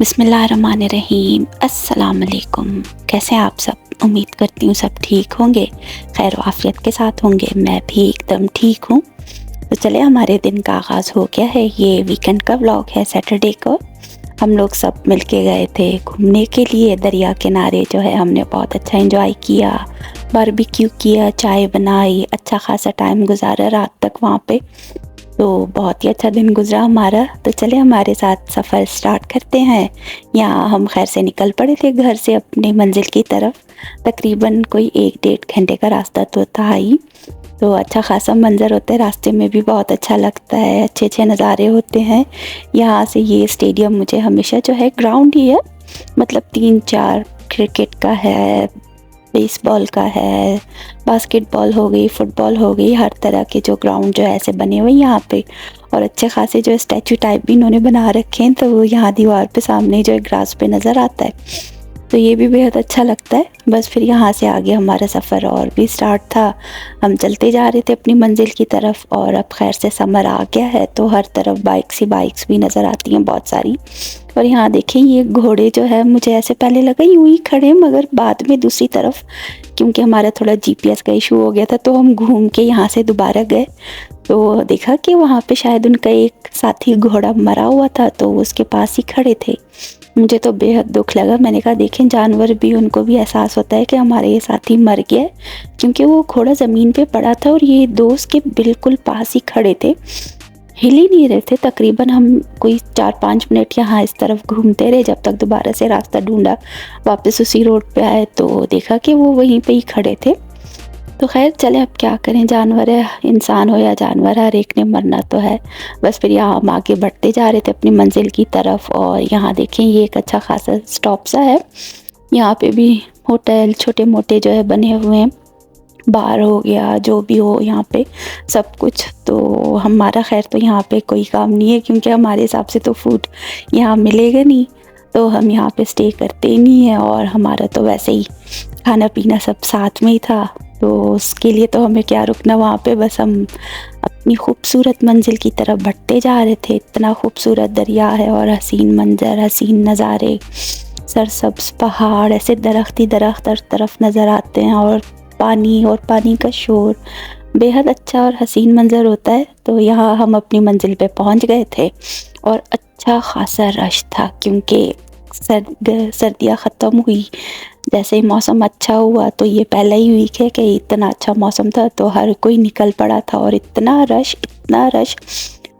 बिस्मिल्लाहिर्रहमानिर्रहीम। अस्सलाम वालेकुम। कैसे हैं आप सब? उम्मीद करती हूँ सब ठीक होंगे, खैर आफियत के साथ होंगे। मैं भी एकदम ठीक हूँ। तो चले, हमारे दिन का आगाज़ हो गया है। ये वीकेंड का व्लॉग है। सैटरडे को हम लोग सब मिलके गए थे घूमने के लिए दरिया किनारे। जो है हमने बहुत अच्छा एंजॉय किया, बारबेक्यू किया, चाय बनाई, अच्छा खासा टाइम गुजारा रात तक वहाँ पे। तो बहुत ही अच्छा दिन गुजरा हमारा। तो चले हमारे साथ सफ़र स्टार्ट करते हैं। यहाँ हम खैर से निकल पड़े थे घर से अपनी मंजिल की तरफ। तकरीबन कोई 1-1.5 घंटे का रास्ता तो था ही। तो अच्छा खासा मंज़र होता है रास्ते में भी, बहुत अच्छा लगता है, अच्छे अच्छे नज़ारे होते हैं। यहाँ से ये स्टेडियम मुझे हमेशा जो है, ग्राउंड ही है, मतलब 3-4 क्रिकेट का है, बेसबॉल का है, बास्केटबॉल हो गई, फुटबॉल हो गई, हर तरह के जो ग्राउंड जो है ऐसे बने हुए यहाँ पे। और अच्छे खासे जो स्टैचू टाइप भी इन्होंने बना रखे हैं, तो वो यहाँ दीवार पे सामने जो है ग्रास पे नज़र आता है। तो ये भी बेहद अच्छा लगता है। बस फिर यहाँ से आगे हमारा सफ़र और भी स्टार्ट था। हम चलते जा रहे थे अपनी मंजिल की तरफ। और अब खैर से समर आ गया है, तो हर तरफ बाइक्स ही बाइक्स भी नज़र आती हैं बहुत सारी। और यहाँ देखें, ये घोड़े जो है, मुझे ऐसे पहले लगा यूं ही खड़े, मगर बाद में दूसरी तरफ, क्योंकि हमारा थोड़ा जीपीएस का इशू हो गया था, तो हम घूम के यहाँ से दोबारा गए। तो देखा कि वहाँ पे शायद उनका एक साथी घोड़ा मरा हुआ था, तो उसके पास ही खड़े थे। मुझे तो बेहद दुख लगा। मैंने कहा देखें, जानवर भी, उनको भी एहसास होता है कि हमारे ये साथी मर गया है, क्योंकि वो घोड़ा ज़मीन पे पड़ा था और ये दोस्त के बिल्कुल पास ही खड़े थे, हिल ही नहीं रहे थे। तकरीबन हम कोई 4-5 मिनट यहाँ इस तरफ घूमते रहे, जब तक दोबारा से रास्ता ढूंढा, वापस उसी रोड पे आए तो देखा कि वो वहीं पे ही खड़े थे। तो खैर चले, अब क्या करें, जानवर है, इंसान हो या जानवर, हर एक ने मरना तो है। बस फिर यहाँ हम आगे बढ़ते जा रहे थे अपनी मंजिल की तरफ। और यहाँ देखें, ये एक अच्छा खासा स्टॉप सा है। यहाँ पे भी होटल छोटे मोटे जो है बने हुए हैं, बार हो गया, जो भी हो यहाँ पे सब कुछ। तो हमारा खैर तो यहाँ पे कोई काम नहीं है, क्योंकि हमारे हिसाब से तो फूड यहाँ मिलेगा नहीं, तो हम यहाँ पे स्टे करते ही नहीं है। और हमारा तो वैसे ही खाना पीना सब साथ में ही था, तो उसके लिए तो हमें क्या रुकना वहाँ पे। बस हम अपनी खूबसूरत मंजिल की तरफ बढ़ते जा रहे थे। इतना खूबसूरत दरिया है और हसीन मंजर, हसीन नज़ारे, सरसब्ज पहाड़, ऐसे दरख्त ही दरख्त हर तरफ नज़र आते हैं, और पानी का शोर, बेहद अच्छा और हसीन मंजर होता है। तो यहाँ हम अपनी मंजिल पे पहुँच गए थे और अच्छा खासा रश था, क्योंकि सर्दियाँ ख़त्म हुई, जैसे ही मौसम अच्छा हुआ, तो ये पहला ही वीक है कि इतना अच्छा मौसम था, तो हर कोई निकल पड़ा था। और इतना रश,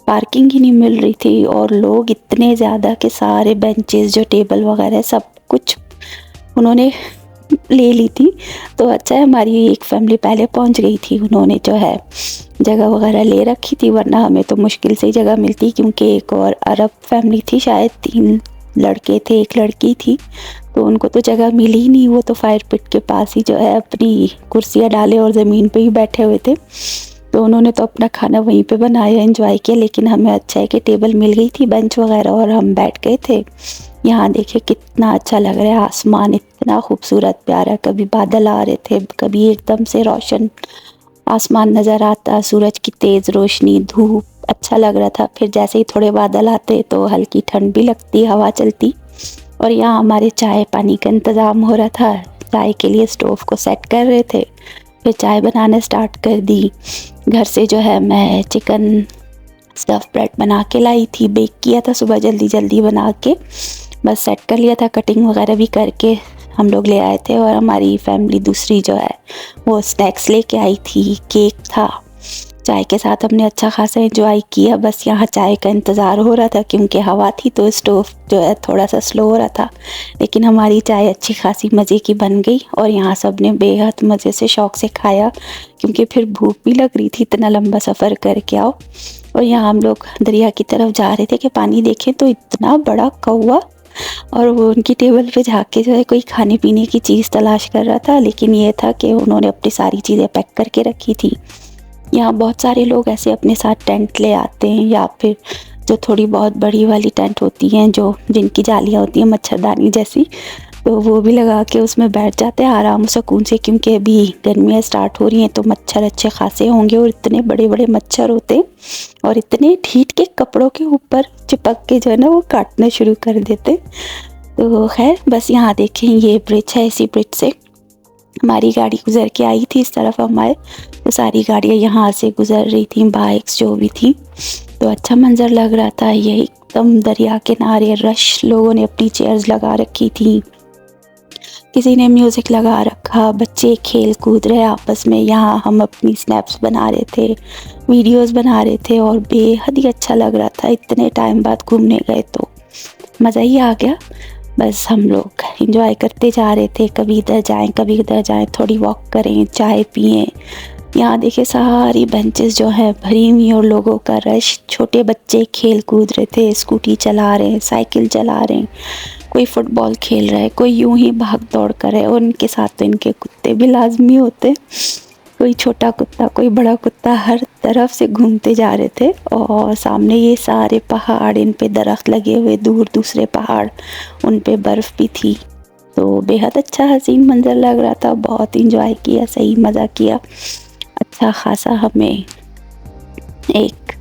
पार्किंग ही नहीं मिल रही थी, और लोग इतने ज़्यादा कि सारे बेंचेस, जो टेबल वगैरह सब कुछ उन्होंने ले ली थी। तो अच्छा है, हमारी एक फैमिली पहले पहुंच गई थी, उन्होंने जो है जगह वगैरह ले रखी थी, वरना हमें तो मुश्किल से ही जगह मिलती, क्योंकि एक और अरब फैमिली थी, शायद 3 लड़के थे, 1 लड़की थी, तो उनको तो जगह मिली ही नहीं। वो तो फायर पिट के पास ही जो है अपनी कुर्सियाँ डाले और ज़मीन पे ही बैठे हुए थे, तो उन्होंने तो अपना खाना वहीं पे बनाया, एंजॉय किया। लेकिन हमें अच्छा है कि टेबल मिल गई थी, बेंच वगैरह, और हम बैठ गए थे। यहाँ देखिए कितना अच्छा लग रहा है, आसमान इतना खूबसूरत प्यारा, कभी बादल आ रहे थे, कभी एकदम से रोशन आसमान नज़र आता, सूरज की तेज़ रोशनी, धूप, अच्छा लग रहा था। फिर जैसे ही थोड़े बादल आते तो हल्की ठंड भी लगती, हवा चलती। और यहाँ हमारे चाय पानी का इंतज़ाम हो रहा था, चाय के लिए स्टोव को सेट कर रहे थे, फिर चाय बनाना स्टार्ट कर दी। घर से जो है मैं चिकन स्टफ़ ब्रेड बना के लाई थी, बेक किया था सुबह जल्दी जल्दी बना के, बस सेट कर लिया था, कटिंग वगैरह भी करके हम लोग ले आए थे। और हमारी फैमिली दूसरी जो है वो स्नैक्स लेके आई थी, केक था, चाय के साथ हमने अच्छा खासा एंजॉय किया। बस यहाँ चाय का इंतज़ार हो रहा था, क्योंकि हवा थी तो स्टोव जो है थोड़ा सा स्लो हो रहा था, लेकिन हमारी चाय अच्छी खासी मज़े की बन गई। और यहाँ सब ने बेहद मज़े से शौक़ से खाया, क्योंकि फिर भूख भी लग रही थी, इतना लंबा सफ़र करके आओ। और यहाँ हम लोग दरिया की तरफ जा रहे थे कि पानी देखें तो इतना बड़ा कौवा, और वो उनकी टेबल पे जाके जो है कोई खाने पीने की चीज़ तलाश कर रहा था। लेकिन ये था कि उन्होंने अपनी सारी चीज़ें पैक करके रखी थी। यहाँ बहुत सारे लोग ऐसे अपने साथ टेंट ले आते हैं, या फिर जो थोड़ी बहुत बड़ी वाली टेंट होती हैं, जो जिनकी जालियाँ होती हैं मच्छरदानी जैसी, तो वो भी लगा के उसमें बैठ जाते हैं आराम सुकून से, क्योंकि अभी गर्मियाँ स्टार्ट हो रही हैं तो मच्छर अच्छे खासे होंगे और इतने बड़े बड़े मच्छर होते हैं और इतने ठीठ के कपड़ों के ऊपर चिपक के जो है ना वो काटना शुरू कर देते। तो खैर बस यहाँ देखें ये ब्रिज है, इसी ब्रिज से हमारी गाड़ी गुजर के आई थी इस तरफ हमारे, तो सारी गाड़ियाँ यहाँ से गुजर रही थी, बाइक्स जो भी थी। तो अच्छा मंजर लग रहा था, ये एकदम दरिया किनारे रश, लोगों ने अपनी चेयर्स लगा रखी थी, किसी ने म्यूज़िक लगा रखा, बच्चे खेल कूद रहे आपस में, यहाँ हम अपनी स्नैप्स बना रहे थे, वीडियोस बना रहे थे और बेहद ही अच्छा लग रहा था। इतने टाइम बाद घूमने गए तो मज़ा ही आ गया। बस हम लोग एंजॉय करते जा रहे थे, कभी इधर जाएं कभी उधर जाएं, थोड़ी वॉक करें, चाय पिएं। यहाँ देखिए सारी बेंचेस जो है भरी हुई और लोगों का रश, छोटे बच्चे खेल कूद रहे थे, स्कूटी चला रहे हैं, साइकिल चला रहे हैं, कोई फुटबॉल खेल रहा है, कोई यूं ही भाग दौड़ कर रहा है। और उनके साथ तो इनके कुत्ते भी लाजमी होते, कोई छोटा कुत्ता कोई बड़ा कुत्ता, हर तरफ से घूमते जा रहे थे। और सामने ये सारे पहाड़, इन पे दरख्त लगे हुए, दूर दूसरे पहाड़, उन पे बर्फ़ भी थी। तो बेहद अच्छा हसीन मंजर लग रहा था, बहुत इंजॉय किया, सही मज़ा किया। अच्छा खासा हमें एक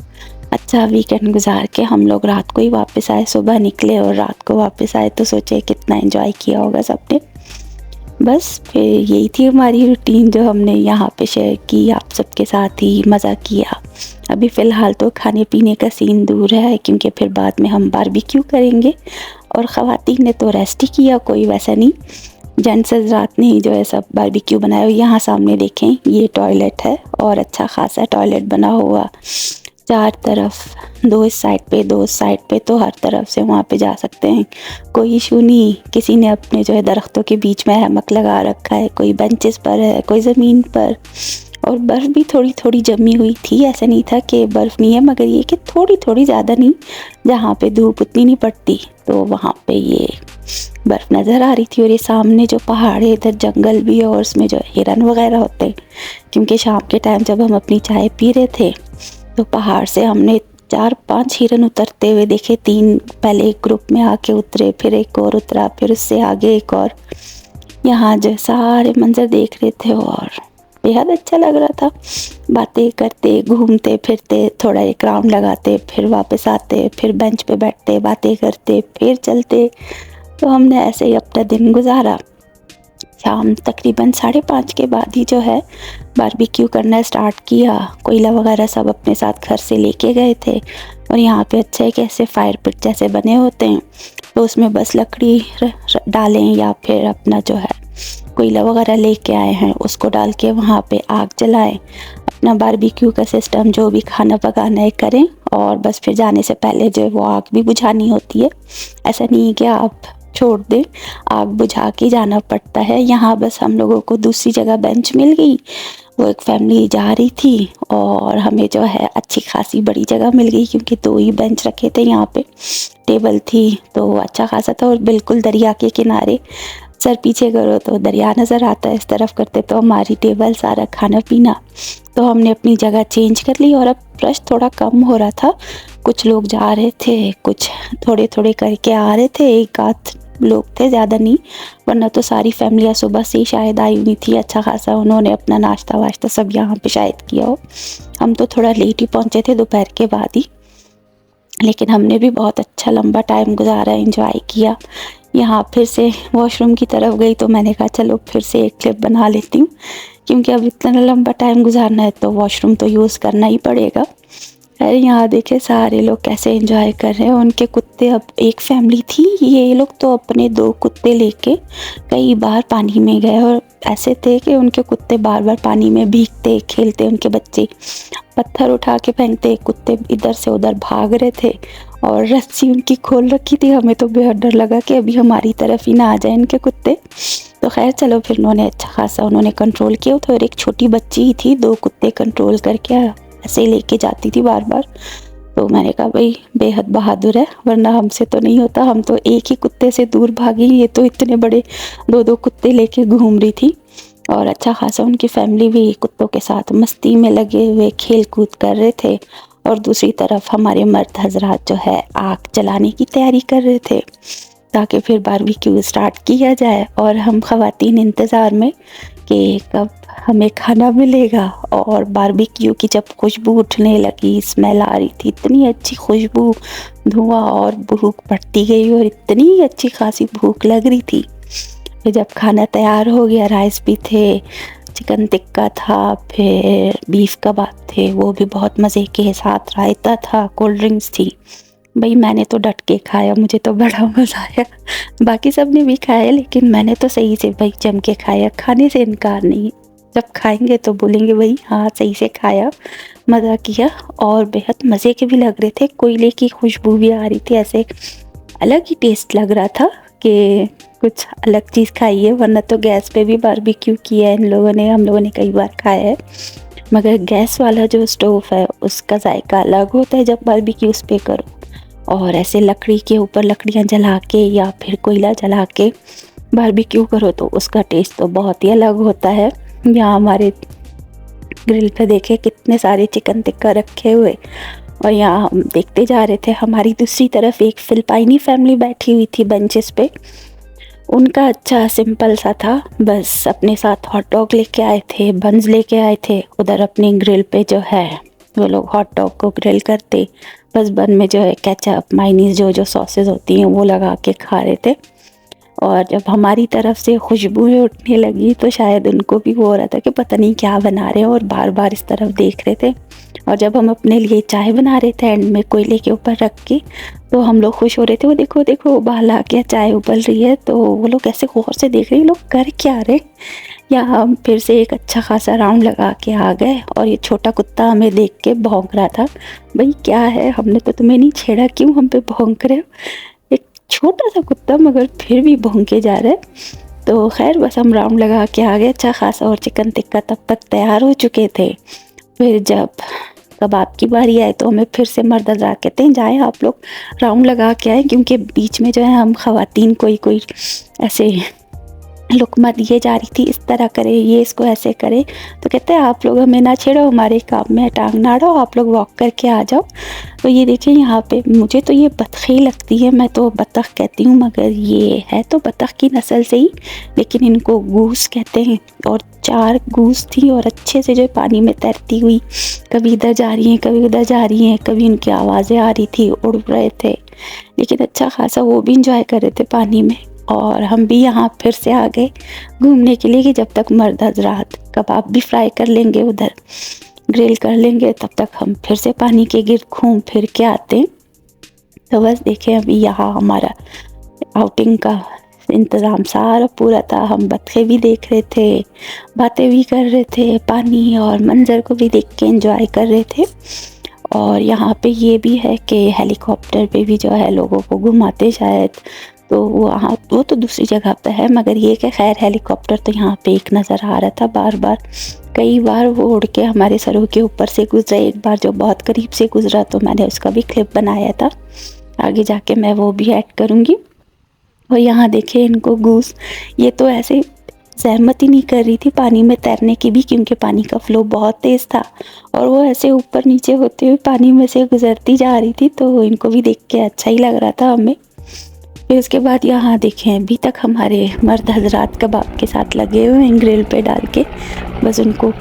अच्छा वीकेंड गुजार के हम लोग रात को ही वापस आए, सुबह निकले और रात को वापस आए, तो सोचे कितना एंजॉय किया होगा सबने। बस फिर यही थी हमारी रूटीन जो हमने यहाँ पे शेयर की, आप सबके साथ ही मज़ा किया। अभी फ़िलहाल तो खाने पीने का सीन दूर है, क्योंकि फिर बाद में हम बारबेक्यू करेंगे और ख़वातीन ने तो रेस्ट ही किया, कोई वैसा नहीं। जेंट्स रात ने ही जो है सब बारबेक्यू बनाया। यहाँ सामने देखें ये टॉयलेट है और अच्छा खासा टॉयलेट बना हुआ, चार तरफ, दो इस साइड पे दो उस साइड पे, तो हर तरफ से वहाँ पे जा सकते हैं, कोई इशू नहीं। किसी ने अपने जो है दरख्तों के बीच में हैमक लगा रखा है, कोई बेंचेस पर है, कोई ज़मीन पर। और बर्फ़ भी थोड़ी थोड़ी जमी हुई थी, ऐसा नहीं था कि बर्फ़ नहीं है, मगर ये कि थोड़ी थोड़ी, ज़्यादा नहीं, जहाँ पे धूप उतनी नहीं पड़ती तो वहाँ पे ये बर्फ़ नज़र आ रही थी। और ये सामने जो पहाड़ है, इधर जंगल भी है और उसमें जो हिरन वगैरह होते हैं, क्योंकि शाम के टाइम जब हम अपनी चाय पी रहे थे तो पहाड़ से हमने 4-5 हिरन उतरते हुए देखे। 3 पहले एक ग्रुप में आके उतरे, फिर एक और उतरा, फिर उससे आगे एक और। यहाँ जो सारे मंजर देख रहे थे और बेहद अच्छा लग रहा था। बातें करते, घूमते फिरते, थोड़ा एक राउंड लगाते, फिर वापस आते, फिर बेंच पे बैठते, बातें करते, फिर चलते। तो हमने ऐसे ही अपना दिन गुजारा। शाम तकरीबन 5:30 के बाद ही जो है बारबेक्यू करना स्टार्ट किया। कोयला वगैरह सब अपने साथ घर से लेके गए थे और यहाँ पे अच्छे एक ऐसे फायर पिट जैसे बने होते हैं, तो उसमें बस लकड़ी डालें या फिर अपना जो है कोयला वगैरह लेके आए हैं उसको डाल के वहाँ पे आग जलाएं, अपना बारबेक्यू का सिस्टम जो भी खाना पकाना है करें। और बस फिर जाने से पहले जो वो आग भी बुझानी होती है, ऐसा नहीं है कि आप छोड़ दें, आग बुझा के जाना पड़ता है। यहाँ बस हम लोगों को दूसरी जगह बेंच मिल गई, वो एक फैमिली जा रही थी और हमें जो है अच्छी खासी बड़ी जगह मिल गई, क्योंकि 2 ही बेंच रखे थे, यहाँ पे टेबल थी तो अच्छा खासा था और बिल्कुल दरिया के किनारे। सर पीछे करो तो दरिया नज़र आता है, इस तरफ करते तो हमारी टेबल, सारा खाना पीना। तो हमने अपनी जगह चेंज कर ली और अब रश थोड़ा कम हो रहा था, कुछ लोग जा रहे थे, कुछ थोड़े थोड़े करके आ रहे थे, एक आध लोग थे, ज़्यादा नहीं, वरना तो सारी फैमिलियाँ सुबह से ही शायद आई हुई थी। अच्छा खासा उन्होंने अपना नाश्ता वाश्ता सब यहाँ पे शायद किया हो। हम तो थोड़ा लेट ही पहुँचे थे, दोपहर के बाद ही, लेकिन हमने भी बहुत अच्छा लंबा टाइम गुजारा, एंजॉय किया। यहाँ फिर से वॉशरूम की तरफ गई तो मैंने कहा चलो फिर से एक क्लिप बना लेती हूँ, क्योंकि अब इतना लंबा टाइम गुजारना है तो वॉशरूम तो यूज़ करना ही पड़ेगा। अरे यहाँ देखे सारे लोग कैसे एंजॉय कर रहे हैं, उनके कुत्ते, अब एक फैमिली थी, ये लोग तो अपने 2 कुत्ते लेके कई बार पानी में गए और ऐसे थे कि उनके कुत्ते बार बार पानी में भीगते खेलते, उनके बच्चे पत्थर उठा के फेंकते, कुत्ते इधर से उधर भाग रहे थे और रस्सी उनकी खोल रखी थी। हमें तो बेहद डर लगा कि अभी हमारी तरफ ही ना आ जाए इनके कुत्ते। तो खैर चलो, फिर उन्होंने अच्छा खासा उन्होंने कंट्रोल किया। तो एक छोटी बच्ची ही थी, 2 कुत्ते कंट्रोल करके ऐसे लेके जाती थी बार बार। तो मैंने कहा भाई बेहद बहादुर है, वरना हमसे तो नहीं होता, हम तो एक ही कुत्ते से दूर भागी, ये तो इतने बड़े 2-2 कुत्ते लेके घूम रही थी। और अच्छा खासा उनकी फैमिली भी कुत्तों के साथ मस्ती में लगे हुए खेल कूद कर रहे थे और दूसरी तरफ हमारे मर्द हजरात जो है आग जलाने की तैयारी कर रहे थे। ताकि फिर बारबेक्यू स्टार्ट किया जाए। और हम ख़वातीन इंतज़ार में कि कब हमें खाना मिलेगा। और बारबेक्यू की जब खुशबू उठने लगी, स्मेल आ रही थी, इतनी अच्छी खुशबू, धुआं, और भूख बढ़ती गई और इतनी अच्छी खासी भूख लग रही थी। फिर जब खाना तैयार हो गया, राइस भी थे, चिकन टिक्का था, फिर बीफ कबाब थे, वो भी बहुत मज़े के, साथ रायता था, कोल्ड ड्रिंक्स थी। भाई मैंने तो डट के खाया, मुझे तो बड़ा मज़ा आया। बाकी सब ने भी खाया, लेकिन मैंने तो सही से भाई जम के खाया। खाने से इनकार नहीं, जब खाएंगे तो बोलेंगे भाई हाँ सही से खाया, मज़ा किया। और बेहद मज़े के भी लग रहे थे, कोयले की खुशबू भी आ रही थी, ऐसे अलग ही टेस्ट लग रहा था कि कुछ अलग चीज़ खाई है। वरना तो गैस पे भी बारबेक्यू किया है इन लोगों ने, हम लोगों ने कई बार खाया है, मगर गैस वाला जो स्टोव है उसका जायका अलग होता है जब बारबेक्यू उस पे करो। और ऐसे लकड़ी के ऊपर लकड़ियाँ जला के या फिर कोयला जला के बारबेक्यू करो तो उसका टेस्ट तो बहुत ही अलग होता है। यहाँ हमारे ग्रिल पे देखे कितने सारे चिकन टिक्का रखे हुए, और यहाँ हम देखते जा रहे थे। हमारी दूसरी तरफ एक फिलिपाइनी फैमिली बैठी हुई थी बेंचेस पे। उनका अच्छा सिंपल सा था, बस अपने साथ हॉट डॉग लेके आए थे, बंस लेके आए थे। उधर अपने ग्रिल पे जो है वो लोग हॉट डॉग को ग्रिल करते, बस बन में जो है केचप, मायोनीज, जो जो सॉसेस होती हैं वो लगा के खा रहे थे। और जब हमारी तरफ से खुशबुएं उठने लगी तो शायद उनको भी वो हो रहा था कि पता नहीं क्या बना रहे हैं, और बार बार इस तरफ देख रहे थे। और जब हम अपने लिए चाय बना रहे थे एंड में कोयले के ऊपर रख के, तो हम लोग खुश हो रहे थे, वो देखो देखो उबाल आ गया, चाय उबल रही है। तो वो लोग ऐसे गौर से देख रहे हैं, लोग कर क्या रहे। या हम फिर से एक अच्छा खासा राउंड लगा के आ गए, और ये छोटा कुत्ता हमें देख के भौंक रहा था, भाई क्या है, हमने तो तुम्हें नहीं छेड़ा, क्यों हम पे भौंक रहे हो। एक छोटा सा कुत्ता मगर फिर भी भौंके जा रहे। तो खैर बस हम राउंड लगा के आ गए अच्छा खासा, और चिकन टिक्का तब तक तैयार हो चुके थे। फिर जब कबाब की बारी आई तो हमें फिर से मर्द हज़रात कहते हैं जाएं आप लोग राउंड लगा के आए, क्योंकि बीच में जो है हम ख़वातीन कोई कोई ऐसे लुकमा दिए जा रही थी, इस तरह करे, ये इसको ऐसे करे। तो कहते हैं आप लोग हमें ना छेड़ो, हमारे काम में टांग ना अड़ाओ, आप लोग वॉक करके आ जाओ। तो ये देखिए यहाँ पे मुझे तो ये बतखें लगती है, मैं तो बतख कहती हूँ, मगर ये है तो बतख की नस्ल से ही, लेकिन इनको गूस कहते हैं। और 4 गूस थी, और अच्छे से जो पानी में तैरती हुई, कभी इधर जा रही हैं, कभी उधर जा रही हैं, कभी उनकी आवाज़ें आ रही थी, उड़ रहे थे, लेकिन अच्छा खासा वो भी इंजॉय कर रहे थे पानी में। और हम भी यहाँ फिर से आ गए घूमने के लिए कि जब तक मर्द हज़रात कबाब भी फ्राई कर लेंगे, उधर ग्रिल कर लेंगे, तब तक हम फिर से पानी के गिर्द घूम फिर के आते हैं। तो बस देखें अभी यहाँ हमारा आउटिंग का इंतज़ाम सारा पूरा था। हम बतखें भी देख रहे थे, बातें भी कर रहे थे, पानी और मंजर को भी देख के एंजॉय कर रहे थे। और यहाँ पे ये भी है कि हेलीकॉप्टर पे भी जो है लोगों को घुमाते शायद, तो वहाँ वो तो दूसरी जगह पे है, मगर ये कि खैर हेलीकॉप्टर तो यहाँ पे एक नज़र आ रहा था बार बार, कई बार वो उड़ के हमारे सरों के ऊपर से गुजरा। एक बार जो बहुत करीब से गुजरा तो मैंने उसका भी क्लिप बनाया था, आगे जाके मैं वो भी ऐड करूँगी। और यहाँ देखे इनको गूस, ये तो ऐसे सहमत ही नहीं कर रही थी पानी में तैरने की भी, क्योंकि पानी का फ्लो बहुत तेज़ था, और वो ऐसे ऊपर नीचे होते हुए पानी में से गुजरती जा रही थी। तो इनको भी देख के अच्छा ही लग रहा था हमें। फिर उसके बाद यहाँ देखें अभी तक हमारे मर्द हज़रात कबाब के साथ लगे हुए हैं ग्रिल पे डाल के, बस उनको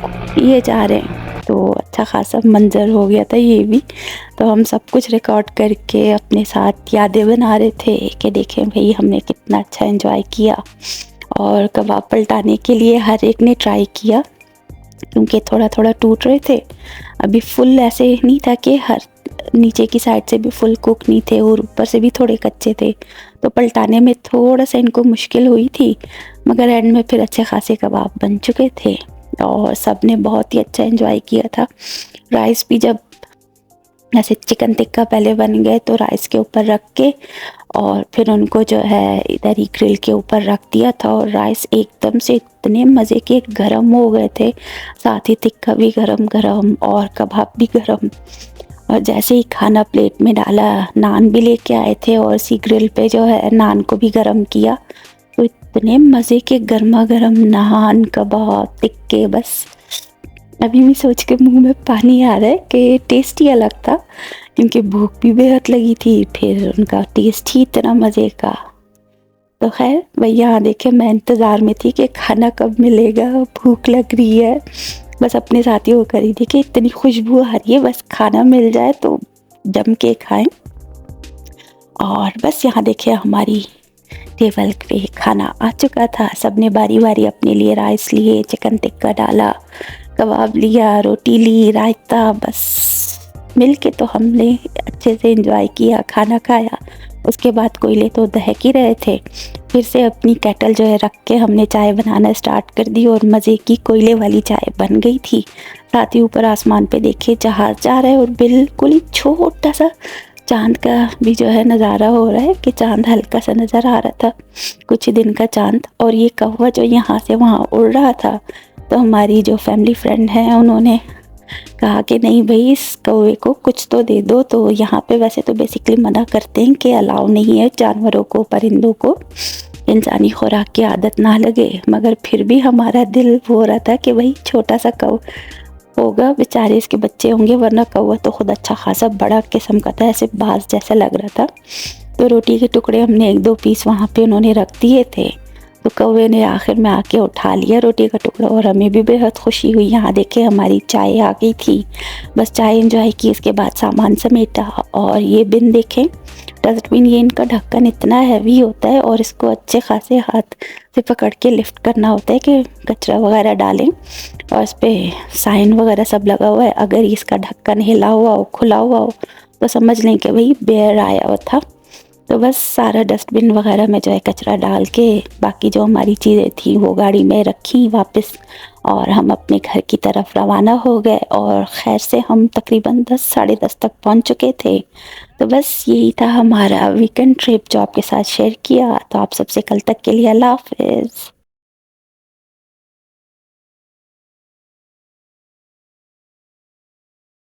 ये जा रहे हैं। तो अच्छा खासा मंजर हो गया था ये भी। तो हम सब कुछ रिकॉर्ड करके अपने साथ यादें बना रहे थे कि देखें भाई हमने कितना अच्छा एंजॉय किया। और कबाब पलटाने के लिए हर एक ने ट्राई किया, क्योंकि थोड़ा थोड़ा टूट रहे थे, अभी फुल ऐसे नहीं था कि हर नीचे की साइड से भी फुल कुक नहीं थे और ऊपर से भी थोड़े कच्चे थे। तो पलटाने में थोड़ा सा इनको मुश्किल हुई थी, मगर एंड में फिर अच्छे खासे कबाब बन चुके थे और सब ने बहुत ही अच्छा एंजॉय किया था। राइस भी जब ऐसे चिकन टिक्का पहले बन गए तो राइस के ऊपर रख के और फिर उनको जो है इधर ही ग्रिल के ऊपर रख दिया था, और राइस एकदम से इतने मज़े के गर्म हो गए थे, साथ ही टिक्का भी गरम गरम और कबाब भी गरम। और जैसे ही खाना प्लेट में डाला, नान भी लेके आए थे और इसी ग्रिल पे जो है नान को भी गरम किया, तो इतने मज़े के गर्मा गर्म नान, कबाब, टिक्के, बस अभी भी सोच के मुंह में पानी आ रहा है कि टेस्ट ही अलग था, क्योंकि भूख भी बेहद लगी थी, फिर उनका टेस्ट ही इतना मज़े का। तो खैर भैया यहाँ देखे मैं इंतज़ार में थी कि खाना कब मिलेगा, भूख लग रही है। बस अपने साथ ही वो कर रही थी कि इतनी खुशबू आ रही है, बस खाना मिल जाए तो जम के खाएँ। और बस यहाँ देखिए हमारी टेबल पे खाना आ चुका था। सबने बारी-बारी अपने लिए राइस लिए, चिकन टिक्का डाला, कबाब लिया, रोटी ली, रायता, बस मिल के तो हमने अच्छे से एंजॉय किया, खाना खाया। उसके बाद कोयले तो दहक ही रहे थे। फिर से अपनी केटल जो है रख के हमने चाय बनाना स्टार्ट कर दी और मज़े की कोयले वाली चाय बन गई थी। साथ ही ऊपर आसमान पे देखिए जहाज़ जा रहा है और बिल्कुल ही छोटा-सा चाँद का भी जो है नज़ारा हो रहा है कि चाँद हल्का सा नज़र आ रहा था, कुछ ही दिन का चाँद। और ये कौवा जो यहाँ से वहाँ उड़ रहा था, तो हमारी जो फैमिली फ्रेंड है उन्होंने कहा कि नहीं भई इस कौवे को कुछ तो दे दो। तो यहाँ पे वैसे तो बेसिकली मना करते हैं कि अलाउ नहीं है जानवरों को, परिंदों को इंसानी खुराक की आदत ना लगे, मगर फिर भी हमारा दिल हो रहा था कि भाई छोटा सा होगा, बेचारे इसके बच्चे होंगे, वरना कौवा तो खुद अच्छा खासा बड़ा किस्म का था, ऐसे बाज जैसा लग रहा था। तो रोटी के टुकड़े हमने 1-2 पीस वहाँ पे उन्होंने रख दिए थे, तो कौवे ने आखिर में आके उठा लिया रोटी का टुकड़ा और हमें भी बेहद खुशी हुई। यहाँ देखिए हमारी चाय आ गई थी, बस चाय एंजॉय की, इसके बाद सामान समेटा। और ये बिन देखें डस्टबिन, ये इनका ढक्कन इतना हैवी होता है और इसको अच्छे खासे हाथ से पकड़ के लिफ्ट करना होता है कि कचरा वगैरह डालें। और इस पर साइन वगैरह सब लगा हुआ है, अगर इसका ढक्कन हिला हुआ हो, खुला हुआ हो, तो समझ लें कि भाई बेयर आया हुआ था। तो बस सारा डस्टबिन वगैरह में जो है कचरा डाल के बाकी जो हमारी चीज़ें थी वो गाड़ी में रखी वापस, और हम अपने घर की तरफ रवाना हो गए। और खैर से हम तकरीबन 10 साढ़े 10 तक पहुंच चुके थे। तो बस यही था हमारा वीकेंड ट्रिप जो आपके साथ शेयर किया। तो आप सबसे कल तक के लिए अल्लाह हाफ़िज़।